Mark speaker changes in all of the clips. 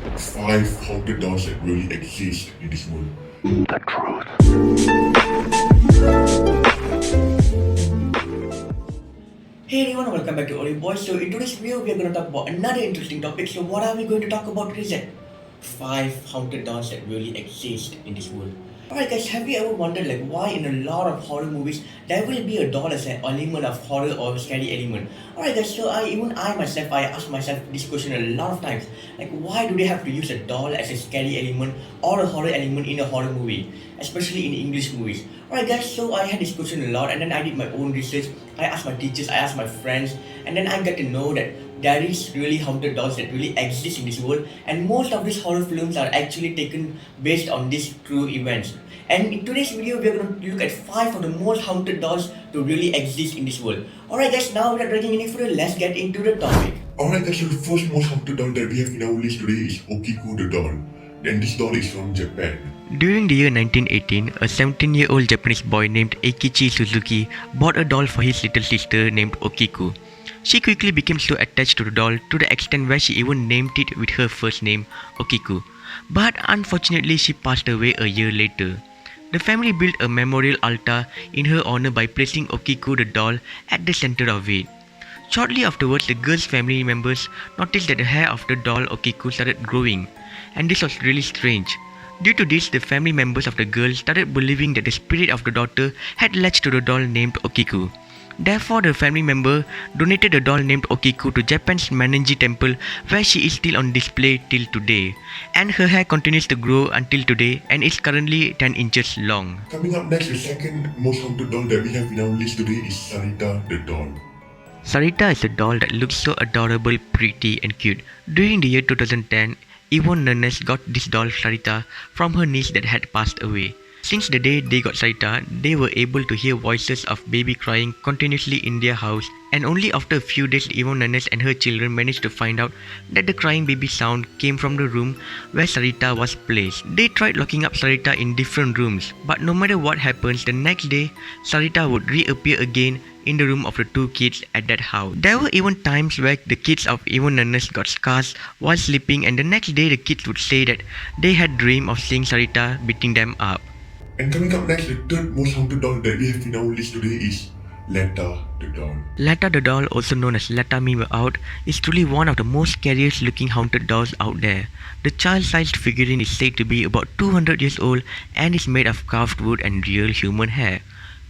Speaker 1: 5 haunted dolls that really exist in this world.
Speaker 2: The truth.
Speaker 3: Hey everyone, welcome back to Oreo Boys. So in today's video, we are going to talk about another interesting topic. So what are we going to talk about today? Is that 5 haunted dolls that really exist in this world. Alright guys, have you ever wondered like why in a lot of horror movies there will be a doll as an element of horror or scary element? Alright guys, so I myself I ask myself this question a lot of times. Like why do they have to use a doll as a scary element or a horror element in a horror movie? Especially in English movies. Alright guys, so I had this question a lot and then I did my own research. I asked my teachers, I asked my friends, and then I got to know that there is really haunted dolls that really exist in this world, and most of these horror films are actually taken based on these true events. And in today's video, we are going to look at 5 of the most haunted dolls to really exist in this world. Alright guys, now without dragging any further, let's get into the topic.
Speaker 1: Alright guys, so the first most haunted doll that we have in our list today is Okiku the doll. And this doll is from Japan.
Speaker 4: During the year 1918, a 17-year-old Japanese boy named Eikichi Suzuki bought a doll for his little sister named Okiku. She quickly became so attached to the doll to the extent where she even named it with her first name, Okiku. But unfortunately, she passed away a year later. The family built a memorial altar in her honor by placing Okiku the doll at the center of it. Shortly afterwards, the girl's family members noticed that the hair of the doll Okiku started growing, and this was really strange. Due to this, the family members of the girl started believing that the spirit of the daughter had latched to the doll named Okiku. Therefore, the family member donated the doll named Okiku to Japan's Manenji temple, where she is still on display till today. And her hair continues to grow until today and is currently 10 inches long.
Speaker 1: Coming up next, the second most haunted doll that we have in our list today is Sarita the doll.
Speaker 4: Sarita is a doll that looks so adorable, pretty and cute. During the year 2010, Yvonne Nunes got this doll Sarita from her niece that had passed away. Since the day they got Sarita, they were able to hear voices of baby crying continuously in their house, and only after a few days Yvonne Nunes and her children managed to find out that the crying baby sound came from the room where Sarita was placed. They tried locking up Sarita in different rooms, but no matter what happens, the next day Sarita would reappear again in the room of the two kids at that house. There were even times where the kids of Yvonne Nunes got scars while sleeping, and the next day the kids would say that they had dreamed of seeing Sarita beating them up.
Speaker 1: And coming up next, the third most haunted doll that we have in our list today is Lata the doll.
Speaker 4: Lata the doll, also known as Lata Me Out, is truly one of the most scariest looking haunted dolls out there. The child-sized figurine is said to be about 200 years old and is made of carved wood and real human hair.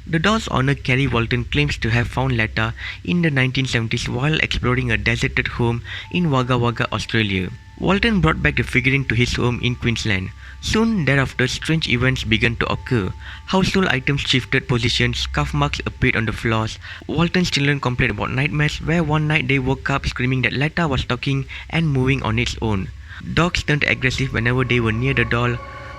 Speaker 4: The doll's owner Carrie Walton claims to have found Lata in the 1970s while exploring a deserted home in Wagga Wagga, Australia. Walton brought back the figurine to his home in Queensland. Soon thereafter, strange events began to occur. Household items shifted positions, scuff marks appeared on the floors. Walton's children complained about nightmares, where one night they woke up screaming that Lata was talking and moving on its own. Dogs turned aggressive whenever they were near the doll,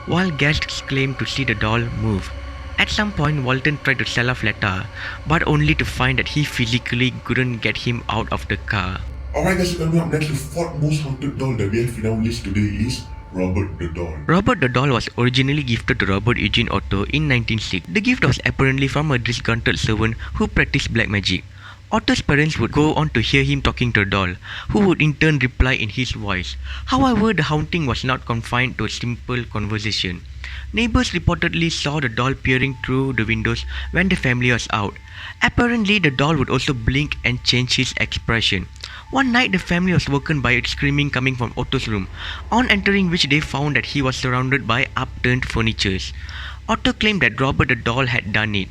Speaker 4: while guests claimed to see the doll move. At some point, Walton tried to sell off Lata, but only to find that he physically couldn't get him out of the car.
Speaker 1: Alright guys, so coming up next, the fourth most haunted doll that we have in our list today is Robert the doll.
Speaker 4: Robert the doll was originally gifted to Robert Eugene Otto in 1906. The gift was apparently from a disgruntled servant who practiced black magic. Otto's parents would go on to hear him talking to the doll, who would in turn reply in his voice. However, the haunting was not confined to a simple conversation. Neighbors reportedly saw the doll peering through the windows when the family was out. Apparently, the doll would also blink and change his expression. One night, the family was woken by screaming coming from Otto's room, on entering which they found that he was surrounded by upturned furniture. Otto claimed that Robert the doll had done it.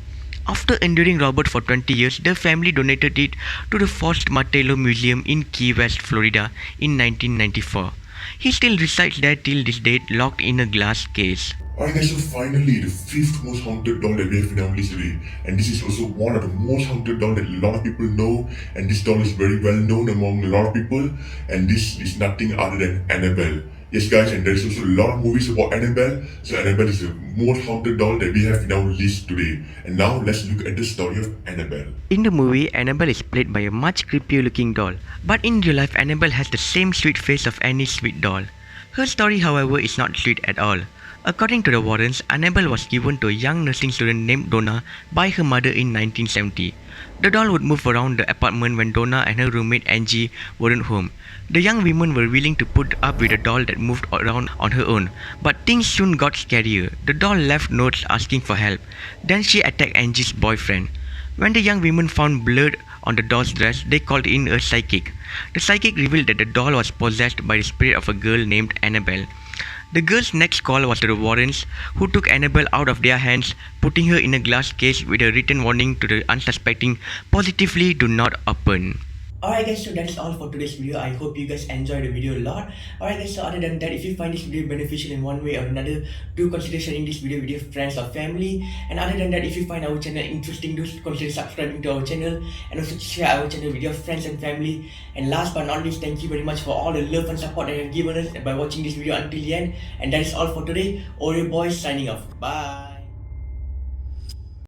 Speaker 4: After enduring Robert for 20 years, the family donated it to the Forst Martello Museum in Key West, Florida in 1994. He still resides there till this date, locked in a glass case.
Speaker 1: Alright guys, so finally the fifth most haunted doll that we have in our list today, and this is also one of the most haunted doll that a lot of people know, and this doll is very well known among a lot of people, and this is nothing other than Annabelle. Yes guys, and there's also a lot of movies about Annabelle, so Annabelle is the most haunted doll that we have in our list today. And now let's look at the story of Annabelle.
Speaker 4: In the movie, Annabelle is played by a much creepier looking doll, but in real life, Annabelle has the same sweet face of any sweet doll. Her story, however, is not sweet at all. According to the Warrens, Annabelle was given to a young nursing student named Donna by her mother in 1970. The doll would move around the apartment when Donna and her roommate Angie weren't home. The young women were willing to put up with a doll that moved around on her own, but things soon got scarier. The doll left notes asking for help. Then she attacked Angie's boyfriend. When the young women found blood on the doll's dress, they called in a psychic. The psychic revealed that the doll was possessed by the spirit of a girl named Annabelle. The girl's next call was to the Warrens, who took Annabelle out of their hands, putting her in a glass case with a written warning to the unsuspecting, positively do not open.
Speaker 3: Alright guys, so that's all for today's video. I hope you guys enjoyed the video a lot. Alright guys, so other than that, if you find this video beneficial in one way or another, do consider sharing this video with your friends or family. And other than that, if you find our channel interesting, do consider subscribing to our channel and also share our channel with your friends and family. And last but not least, thank you very much for all the love and support that you have given us by watching this video until the end. And that is all for today. Oreo boys signing off. Bye.